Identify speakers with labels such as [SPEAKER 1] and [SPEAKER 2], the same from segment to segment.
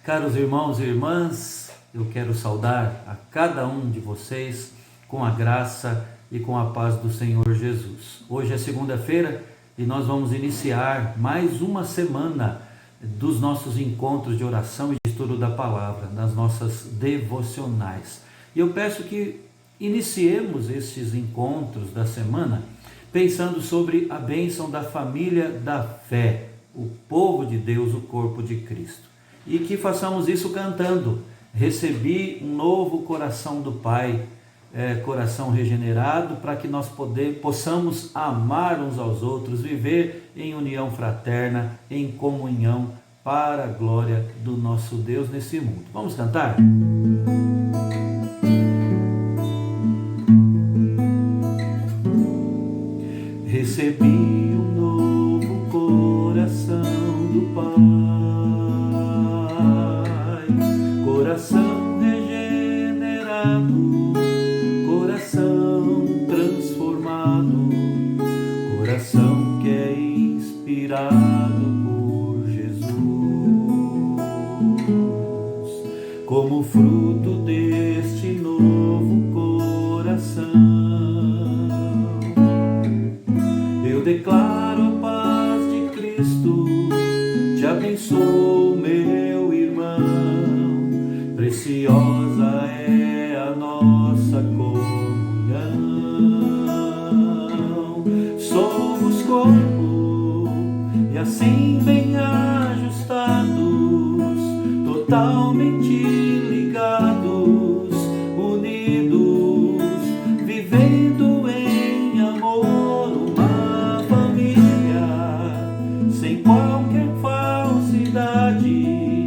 [SPEAKER 1] Caros irmãos e irmãs, eu quero saudar a cada um de vocês com a graça e com a paz do Senhor Jesus. Hoje é segunda-feira e nós vamos iniciar mais uma semana dos nossos encontros de oração e de estudo da palavra, nas nossas devocionais. E eu peço que iniciemos esses encontros da semana pensando sobre a bênção da família da fé, o povo de Deus, o corpo de Cristo. E que façamos isso cantando: recebi um novo coração do Pai, coração regenerado, para que nós possamos amar uns aos outros, viver em união fraterna, em comunhão, para a glória do nosso Deus nesse mundo. Vamos cantar? Recebi um novo coração do Pai, coração regenerado, coração transformado, coração que é inspirado por Jesus. Como fruto deste novo coração, eu declaro a paz de Cristo, te abençoo, meu irmão, preciosa é a nossa comunhão. Somos corpo e assim bem ajustados, totalmente ligados, unidos, vivendo em amor, uma família sem qualquer falsidade,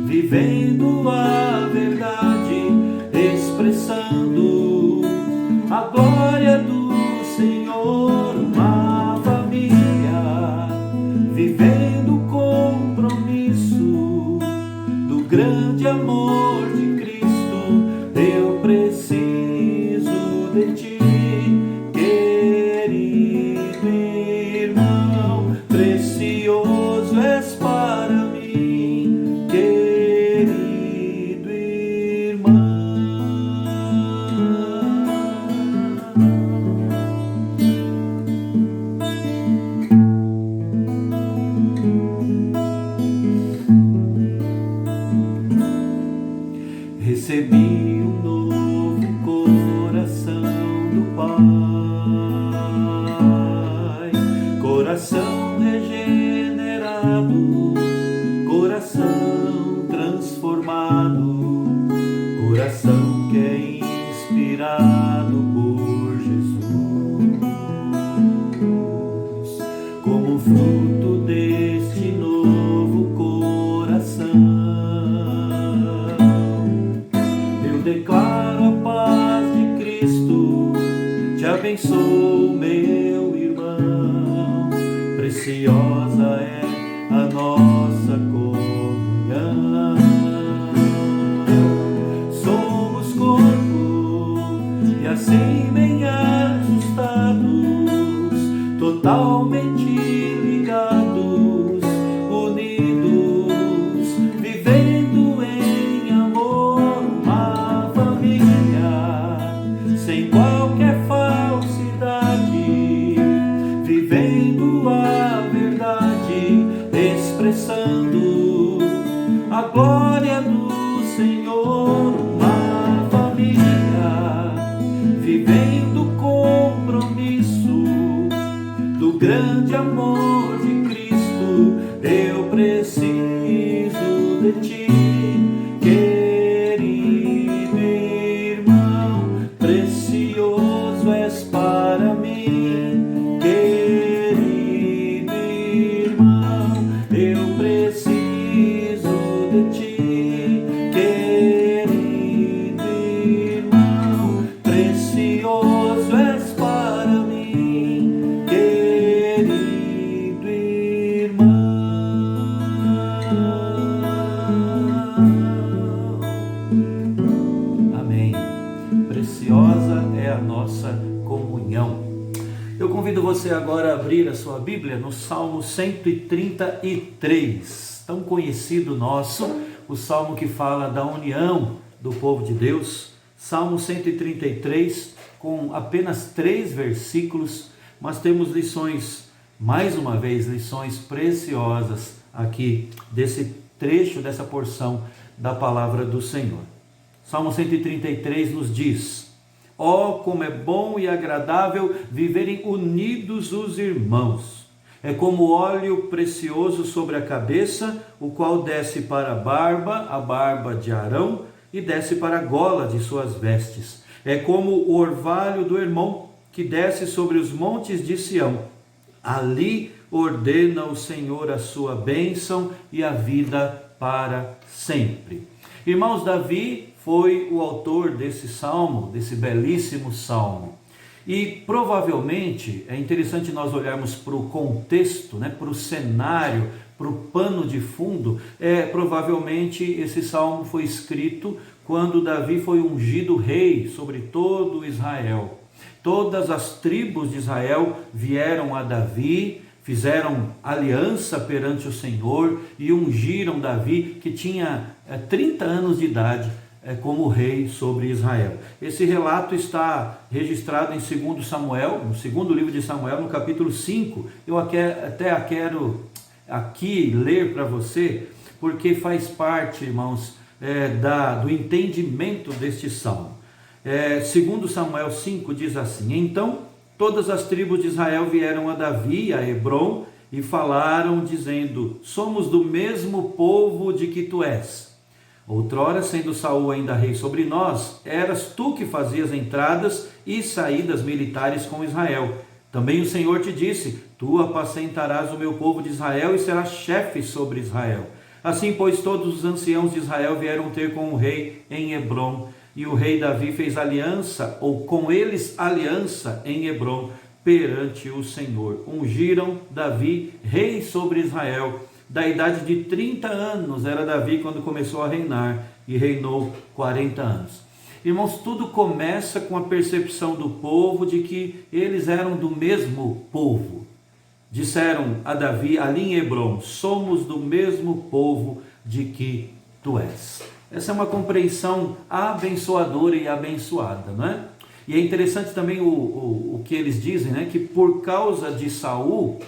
[SPEAKER 1] vivendo a verdade, expressando a glória do Senhor, uma família vivendo o compromisso do grande amor de Cristo. Eu preciso de ti, querido irmão, precioso és para mim, querido irmão. Recebi um novo coração do Pai, coração regenerado, coração transformado, coração que é inspirado por Jesus. Como fruto deste novo coração, declaro a paz de Cristo, te abençoo, meu irmão, preciosa é a nossa comunhão. Somos corpo e assim bem ajustados, totalmente ligados, unidos, vivendo em amor, sem qualquer falsidade, vivendo a verdade, expressando a glória do Senhor, uma família vivendo o compromisso do grande amor de Cristo. Eu preciso de ti, querido irmão, precioso és para mim, querido irmão, eu preciso de ti, querido irmão, precioso és para mim, querido irmão. Amém. Preciosa é a nossa comunhão. Eu convido você agora a abrir a sua Bíblia no Salmo 133, tão conhecido nosso, o salmo que fala da união do povo de Deus. Salmo 133, com apenas 3 versículos, mas temos lições, mais uma vez, lições preciosas aqui desse trecho, dessa porção da palavra do Senhor. Salmo 133 nos diz: ó, como é bom e agradável viverem unidos os irmãos. É como óleo precioso sobre a cabeça, o qual desce para a barba de Arão, e desce para a gola de suas vestes. É como o orvalho do irmão que desce sobre os montes de Sião. Ali ordena o Senhor a sua bênção e a vida para sempre. Irmãos, Davi foi o autor desse salmo, desse belíssimo salmo. E provavelmente é interessante nós olharmos para o contexto, para o cenário, para o pano de fundo. Provavelmente esse salmo foi escrito quando Davi foi ungido rei sobre todo Israel. Todas as tribos de Israel vieram a Davi, fizeram aliança perante o Senhor e ungiram Davi, que tinha 30 anos de idade, como rei sobre Israel. Esse relato está registrado em 2 Samuel, no segundo livro de Samuel, no capítulo 5. Eu até quero aqui ler para você, porque faz parte, irmãos, do entendimento deste salmo. 2 Samuel 5 diz assim: então todas as tribos de Israel vieram a Davi, a Hebrom, e falaram, dizendo: somos do mesmo povo de que tu és. Outrora, sendo Saul ainda rei sobre nós, eras tu que fazias entradas e saídas militares com Israel. Também o Senhor te disse: tu apacentarás o meu povo de Israel e serás chefe sobre Israel. Assim, pois, todos os anciãos de Israel vieram ter com o rei em Hebrom, e o rei Davi fez aliança, ou com eles aliança, em Hebrom, perante o Senhor. Ungiram Davi rei sobre Israel. Da idade de 30 anos era Davi quando começou a reinar, e reinou 40 anos. Irmãos, tudo começa com a percepção do povo de que eles eram do mesmo povo. Disseram a Davi ali em Hebrom: somos do mesmo povo de que tu és. Essa é uma compreensão abençoadora e abençoada, não é? E é interessante também o que eles dizem, que por causa de Saul,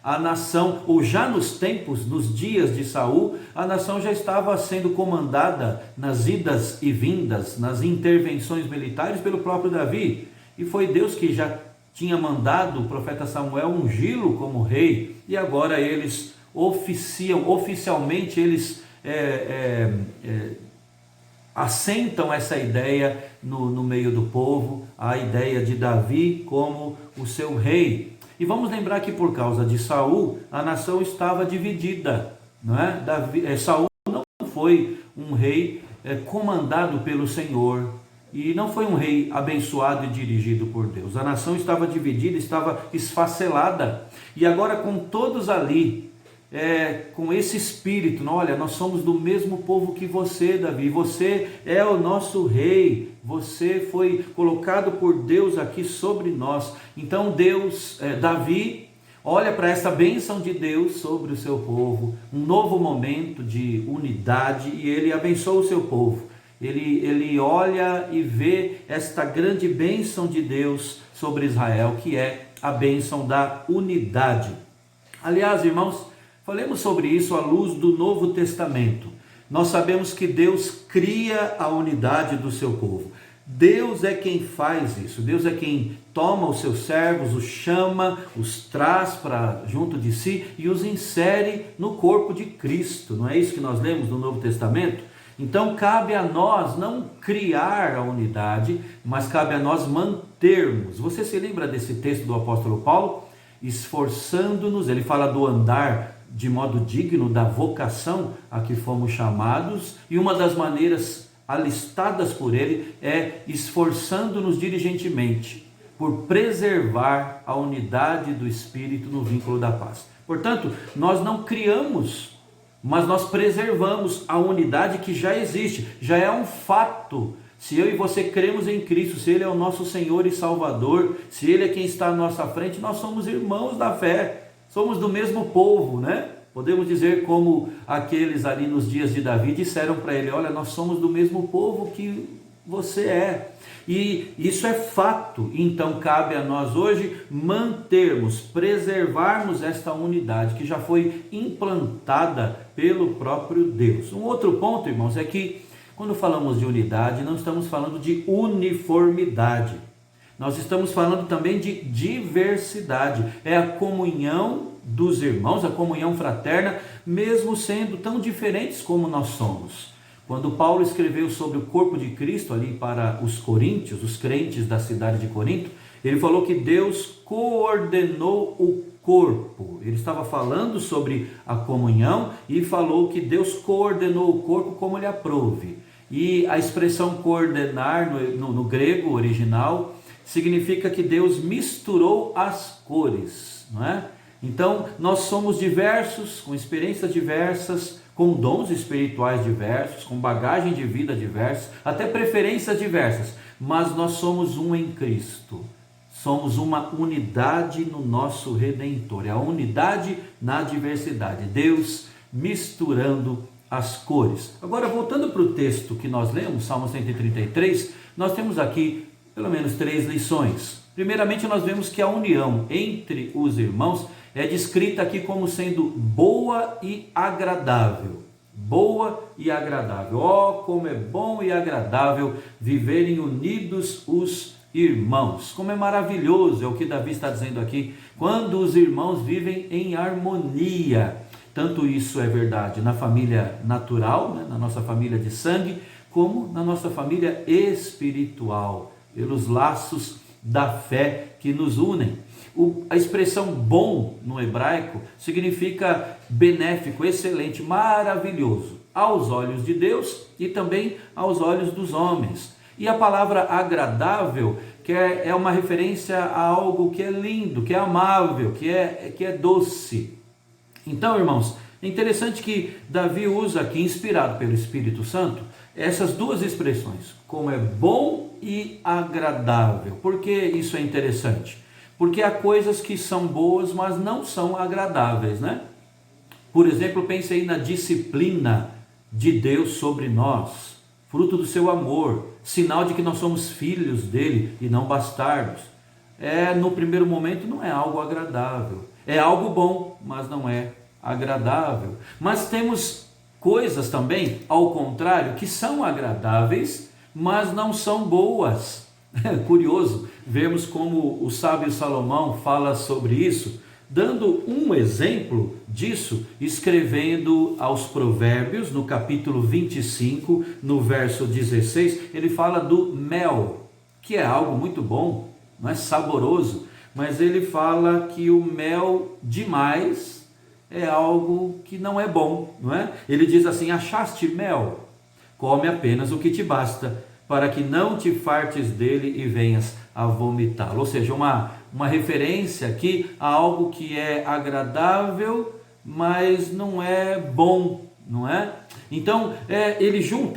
[SPEAKER 1] a nação, ou já nos tempos, nos dias de Saul, a nação já estava sendo comandada nas idas e vindas, nas intervenções militares pelo próprio Davi. E foi Deus que já tinha mandado o profeta Samuel ungí-lo como rei, e agora eles oficialmente eles assentam essa ideia no meio do povo, a ideia de Davi como o seu rei. E vamos lembrar que por causa de Saul, a nação estava dividida, não é? Saul não foi um rei comandado pelo Senhor, e não foi um rei abençoado e dirigido por Deus. A nação estava dividida, estava esfacelada, e agora com todos ali, com esse espírito, olha, nós somos do mesmo povo que você, Davi, você é o nosso rei, você foi colocado por Deus aqui sobre nós. Então Davi olha para essa bênção de Deus sobre o seu povo, um novo momento de unidade, e ele abençoa o seu povo. Ele olha e vê esta grande bênção de Deus sobre Israel, que é a bênção da unidade. Aliás, irmãos, falemos sobre isso à luz do Novo Testamento. Nós sabemos que Deus cria a unidade do seu povo. Deus é quem faz isso. Deus é quem toma os seus servos, os chama, os traz para junto de si e os insere no corpo de Cristo. Não é isso que nós lemos no Novo Testamento? Então cabe a nós não criar a unidade, mas cabe a nós mantermos. Você se lembra desse texto do apóstolo Paulo? Esforçando-nos, ele fala do andar de modo digno da vocação a que fomos chamados, e uma das maneiras alistadas por ele é esforçando-nos diligentemente por preservar a unidade do Espírito no vínculo da paz. Portanto, nós não criamos, mas nós preservamos a unidade que já existe, já é um fato. Se eu e você cremos em Cristo, se Ele é o nosso Senhor e Salvador, se Ele é quem está à nossa frente, nós somos irmãos da fé, somos do mesmo povo, Podemos dizer como aqueles ali nos dias de Davi disseram para ele: olha, nós somos do mesmo povo que você é. E isso é fato. Então cabe a nós hoje mantermos, preservarmos esta unidade que já foi implantada pelo próprio Deus. Um outro ponto, irmãos, é que quando falamos de unidade, não estamos falando de uniformidade. Nós estamos falando também de diversidade. É a comunhão dos irmãos, a comunhão fraterna, mesmo sendo tão diferentes como nós somos. Quando Paulo escreveu sobre o corpo de Cristo ali para os coríntios, os crentes da cidade de Corinto, ele falou que Deus coordenou o corpo. Ele estava falando sobre a comunhão e falou que Deus coordenou o corpo como lhe aprouve. E a expressão coordenar no grego original significa que Deus misturou as cores, não é? Então nós somos diversos, com experiências diversas, com dons espirituais diversos, com bagagem de vida diversa, até preferências diversas, mas nós somos um em Cristo. Somos uma unidade no nosso Redentor. É a unidade na diversidade. Deus misturando as cores. Agora, voltando para o texto que nós lemos, Salmo 133, nós temos aqui pelo menos 3 lições. Primeiramente, nós vemos que a união entre os irmãos é descrita aqui como sendo boa e agradável. Boa e agradável. Oh, como é bom e agradável viverem unidos os irmãos. Como é maravilhoso, é o que Davi está dizendo aqui, quando os irmãos vivem em harmonia. Tanto isso é verdade na família natural, né, na nossa família de sangue, como na nossa família espiritual, pelos laços da fé que nos unem. A expressão bom no hebraico significa benéfico, excelente, maravilhoso, aos olhos de Deus e também aos olhos dos homens. E a palavra agradável, que é uma referência a algo que é lindo, que é amável, que é doce. Então, irmãos, é interessante que Davi usa aqui, inspirado pelo Espírito Santo, essas duas expressões, como é bom e agradável. Por que isso é interessante? Porque há coisas que são boas, mas não são agradáveis, né? Por exemplo, pense aí na disciplina de Deus sobre nós, fruto do seu amor, sinal de que nós somos filhos dele e não bastardos. No primeiro momento não é algo agradável, é algo bom, mas não é agradável. Mas temos coisas também, ao contrário, que são agradáveis, mas não são boas. É curioso vermos como o sábio Salomão fala sobre isso, dando um exemplo disso, escrevendo aos Provérbios, no capítulo 25, no verso 16, ele fala do mel, que é algo muito bom, não é saboroso, mas ele fala que o mel demais é algo que não é bom, não é? Ele diz assim: achaste mel? Come apenas o que te basta, para que não te fartes dele e venhas a vomitá-lo. Ou seja, uma referência aqui a algo que é agradável, mas não é bom, não é? Então,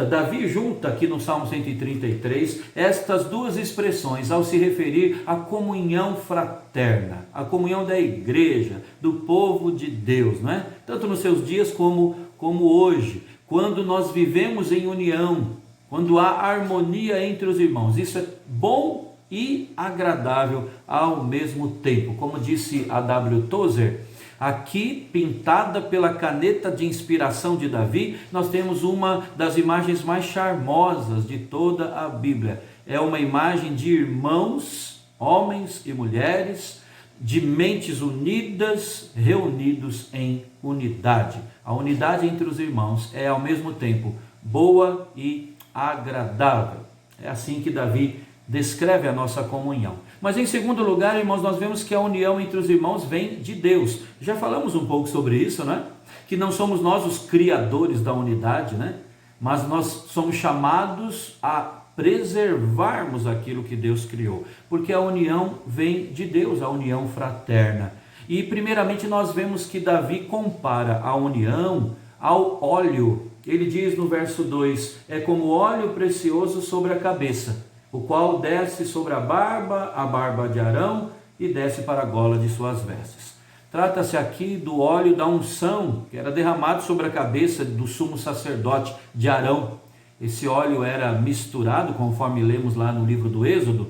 [SPEAKER 1] Davi junta aqui no Salmo 133, estas duas expressões ao se referir à comunhão fraterna, a comunhão da igreja, do povo de Deus, não é? Tanto nos seus dias como hoje, quando nós vivemos em união, quando há harmonia entre os irmãos. Isso é bom e agradável ao mesmo tempo. Como disse a W. Tozer, aqui, pintada pela caneta de inspiração de Davi, nós temos uma das imagens mais charmosas de toda a Bíblia. É uma imagem de irmãos, homens e mulheres, de mentes unidas, reunidos em unidade. A unidade entre os irmãos é ao mesmo tempo boa e agradável. É assim que Davi descreve a nossa comunhão. Mas em segundo lugar, irmãos, nós vemos que a união entre os irmãos vem de Deus. Já falamos um pouco sobre isso, né? Que não somos nós os criadores da unidade, né? Mas nós somos chamados a preservarmos aquilo que Deus criou, porque a união vem de Deus, a união fraterna. E primeiramente nós vemos que Davi compara a união ao óleo. Ele diz no verso 2, é como óleo precioso sobre a cabeça, o qual desce sobre a barba de Arão e desce para a gola de suas vestes. Trata-se aqui do óleo da unção, que era derramado sobre a cabeça do sumo sacerdote de Arão. Esse óleo era misturado, conforme lemos lá no livro do Êxodo,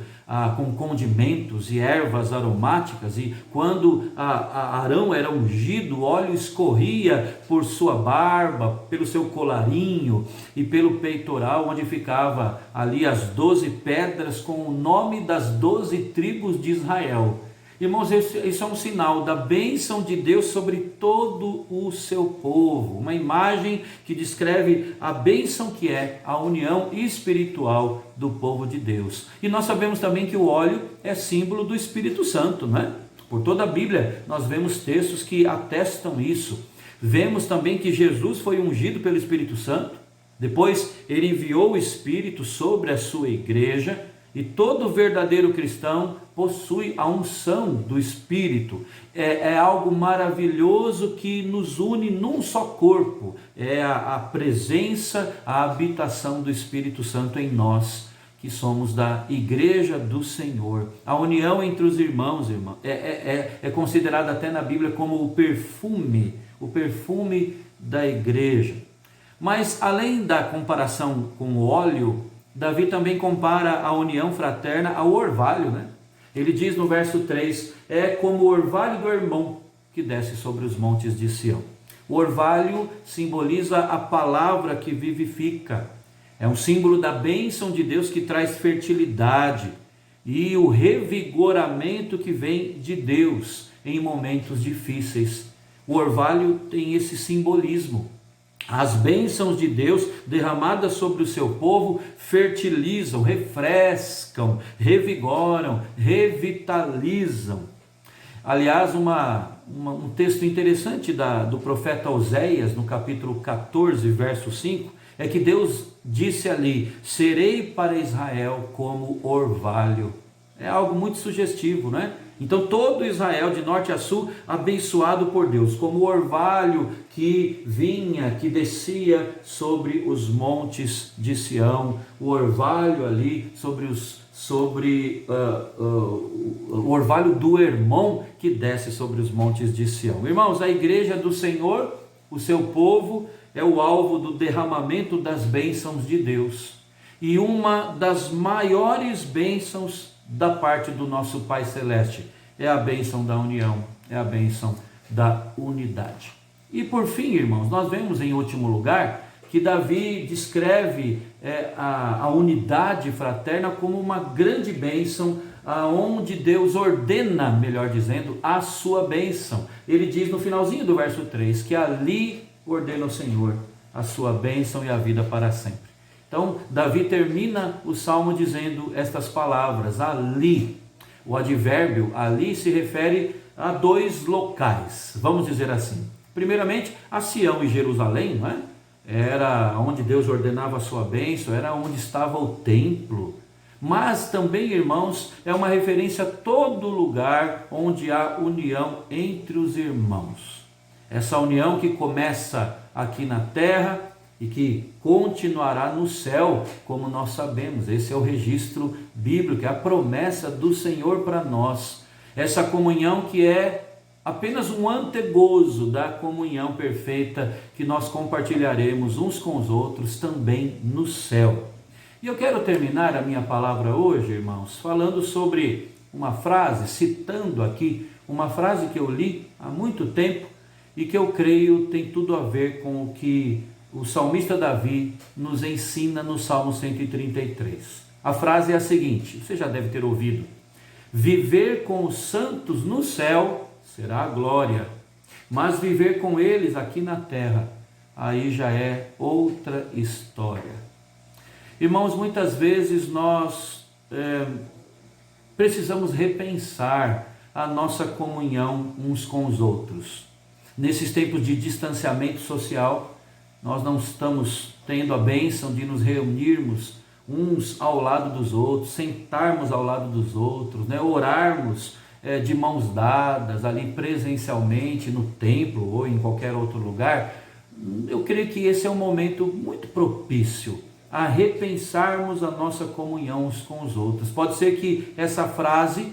[SPEAKER 1] com condimentos e ervas aromáticas, e quando Arão era ungido, o óleo escorria por sua barba, pelo seu colarinho e pelo peitoral, onde ficava ali as 12 pedras com o nome das 12 tribos de Israel. Irmãos, isso é um sinal da bênção de Deus sobre todo o seu povo, uma imagem que descreve a bênção que é a união espiritual do povo de Deus. E nós sabemos também que o óleo é símbolo do Espírito Santo, não é? Por toda a Bíblia nós vemos textos que atestam isso. Vemos também que Jesus foi ungido pelo Espírito Santo, depois ele enviou o Espírito sobre a sua igreja, e todo verdadeiro cristão possui a unção do Espírito. É algo maravilhoso que nos une num só corpo. É a presença, a habitação do Espírito Santo em nós, que somos da igreja do Senhor. A união entre os irmãos, é considerada até na Bíblia como o perfume da igreja. Mas além da comparação com o óleo, Davi também compara a união fraterna ao orvalho, né? Ele diz no verso 3, é como o orvalho do irmão que desce sobre os montes de Sião. O orvalho simboliza a palavra que vivifica, é um símbolo da bênção de Deus que traz fertilidade e o revigoramento que vem de Deus em momentos difíceis. O orvalho tem esse simbolismo. As bênçãos de Deus derramadas sobre o seu povo fertilizam, refrescam, revigoram, revitalizam. Aliás, um texto interessante do profeta Oséias, no capítulo 14, verso 5, é que Deus disse ali: serei para Israel como orvalho. É algo muito sugestivo, não é? Então todo Israel de norte a sul abençoado por Deus, como o orvalho que vinha, que descia sobre os montes de Sião, o orvalho ali o orvalho do Hermon que desce sobre os montes de Sião. Irmãos, a igreja do Senhor, o seu povo, é o alvo do derramamento das bênçãos de Deus. E uma das maiores bênçãos da parte do nosso Pai Celeste é a bênção da união, é a bênção da unidade. E por fim, irmãos, nós vemos em último lugar que Davi descreve a unidade fraterna como uma grande bênção, onde Deus ordena, melhor dizendo, a sua bênção. Ele diz no finalzinho do verso 3 que ali ordena o Senhor a sua bênção e a vida para sempre. Então, Davi termina o salmo dizendo estas palavras, ali. O advérbio ali se refere a dois locais, vamos dizer assim. Primeiramente, a Sião e Jerusalém, não é? Era onde Deus ordenava a sua bênção, era onde estava o templo. Mas também, irmãos, é uma referência a todo lugar onde há união entre os irmãos. Essa união que começa aqui na terra e que continuará no céu, como nós sabemos. Esse é o registro bíblico, é a promessa do Senhor para nós. Essa comunhão que é apenas um antegozo da comunhão perfeita que nós compartilharemos uns com os outros também no céu. E eu quero terminar a minha palavra hoje, irmãos, falando sobre uma frase, citando aqui uma frase que eu li há muito tempo e que eu creio tem tudo a ver com o que o salmista Davi nos ensina no Salmo 133. A frase é a seguinte, você já deve ter ouvido: viver com os santos no céu será a glória, mas viver com eles aqui na terra, aí já é outra história. Irmãos, muitas vezes nós precisamos repensar a nossa comunhão uns com os outros. Nesses tempos de distanciamento social, nós não estamos tendo a bênção de nos reunirmos uns ao lado dos outros, sentarmos ao lado dos outros, né? Orarmos de mãos dadas ali presencialmente no templo ou em qualquer outro lugar. Eu creio que esse é um momento muito propício a repensarmos a nossa comunhão uns com os outros. Pode ser que essa frase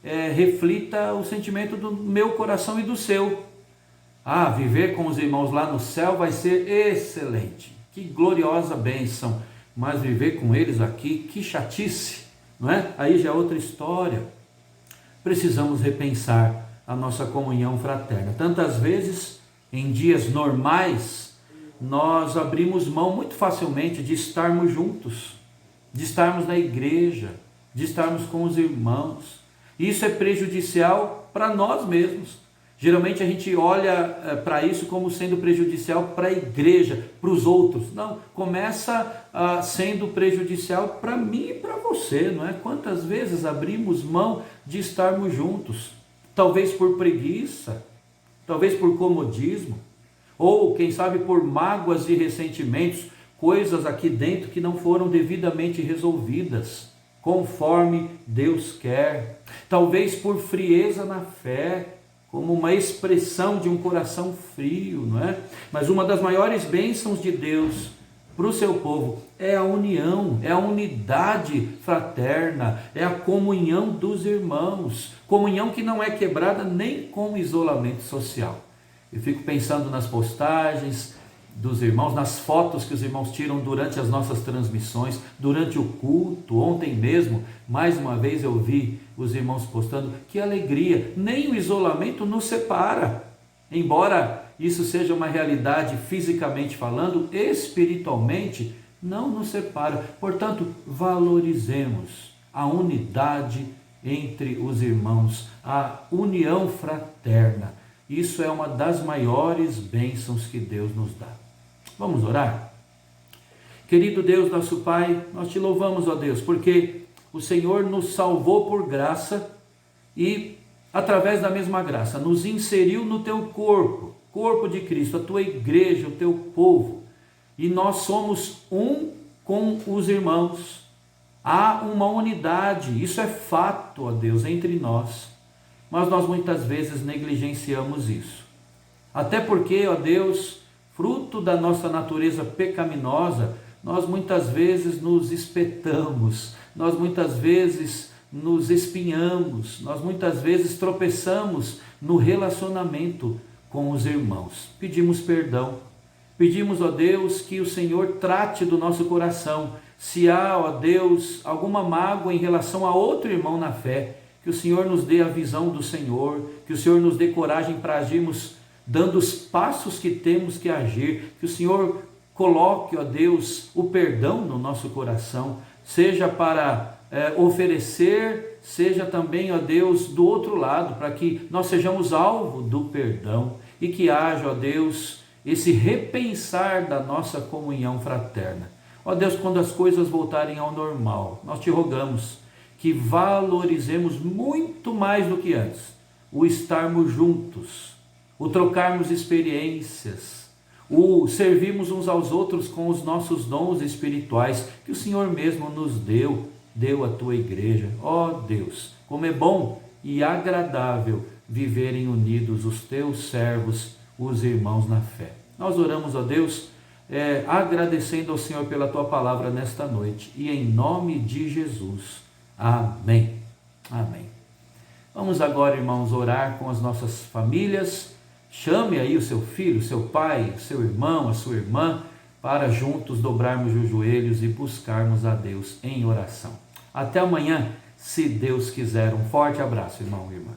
[SPEAKER 1] reflita o sentimento do meu coração e do seu. Ah, viver com os irmãos lá no céu vai ser excelente, que gloriosa bênção, mas viver com eles aqui, que chatice, não é? Aí já é outra história. Precisamos repensar a nossa comunhão fraterna. Tantas vezes, em dias normais, nós abrimos mão muito facilmente de estarmos juntos, de estarmos na igreja, de estarmos com os irmãos. Isso é prejudicial para nós mesmos. Geralmente a gente olha para isso como sendo prejudicial para a igreja, para os outros. Não, começa sendo prejudicial para mim e para você, não é? Quantas vezes abrimos mão de estarmos juntos? Talvez por preguiça, talvez por comodismo, ou quem sabe por mágoas e ressentimentos, coisas aqui dentro que não foram devidamente resolvidas, conforme Deus quer. Talvez por frieza na fé, como uma expressão de um coração frio, não é? Mas uma das maiores bênçãos de Deus para o seu povo é a união, é a unidade fraterna, é a comunhão dos irmãos, comunhão que não é quebrada nem com isolamento social. Eu fico pensando nas postagens dos irmãos, nas fotos que os irmãos tiram durante as nossas transmissões, durante o culto. Ontem mesmo, mais uma vez eu vi os irmãos postando, que alegria, nem o isolamento nos separa, embora isso seja uma realidade fisicamente falando, espiritualmente não nos separa. Portanto, valorizemos a unidade entre os irmãos, a união fraterna. Isso é uma das maiores bênçãos que Deus nos dá. Vamos orar? Querido Deus, nosso Pai, nós te louvamos, ó Deus, porque o Senhor nos salvou por graça e, através da mesma graça, nos inseriu no teu corpo, corpo de Cristo, a tua igreja, o teu povo, e nós somos um com os irmãos. Há uma unidade, isso é fato, ó Deus, entre nós, mas nós muitas vezes negligenciamos isso. Até porque, ó Deus, fruto da nossa natureza pecaminosa, nós muitas vezes nos espetamos, nós muitas vezes nos espinhamos, nós muitas vezes tropeçamos no relacionamento com os irmãos. Pedimos perdão, pedimos, ó Deus, que o Senhor trate do nosso coração. Se há, ó Deus, alguma mágoa em relação a outro irmão na fé, que o Senhor nos dê a visão do Senhor, que o Senhor nos dê coragem para agirmos dando os passos que temos que agir, que o Senhor coloque, ó Deus, o perdão no nosso coração, seja para oferecer, seja também, ó Deus, do outro lado, para que nós sejamos alvo do perdão e que haja, ó Deus, esse repensar da nossa comunhão fraterna. Ó Deus, quando as coisas voltarem ao normal, nós te rogamos que valorizemos muito mais do que antes o estarmos juntos, o trocarmos experiências, o servirmos uns aos outros com os nossos dons espirituais que o Senhor mesmo nos deu à tua igreja. Ó Deus, como é bom e agradável viverem unidos os teus servos, os irmãos na fé. Nós oramos, ó Deus, agradecendo ao Senhor pela tua palavra nesta noite, e em nome de Jesus. Amém. Amém. Vamos agora, irmãos, orar com as nossas famílias. Chame aí o seu filho, o seu pai, o seu irmão, a sua irmã, para juntos dobrarmos os joelhos e buscarmos a Deus em oração. Até amanhã, se Deus quiser. Um forte abraço, irmão e irmã.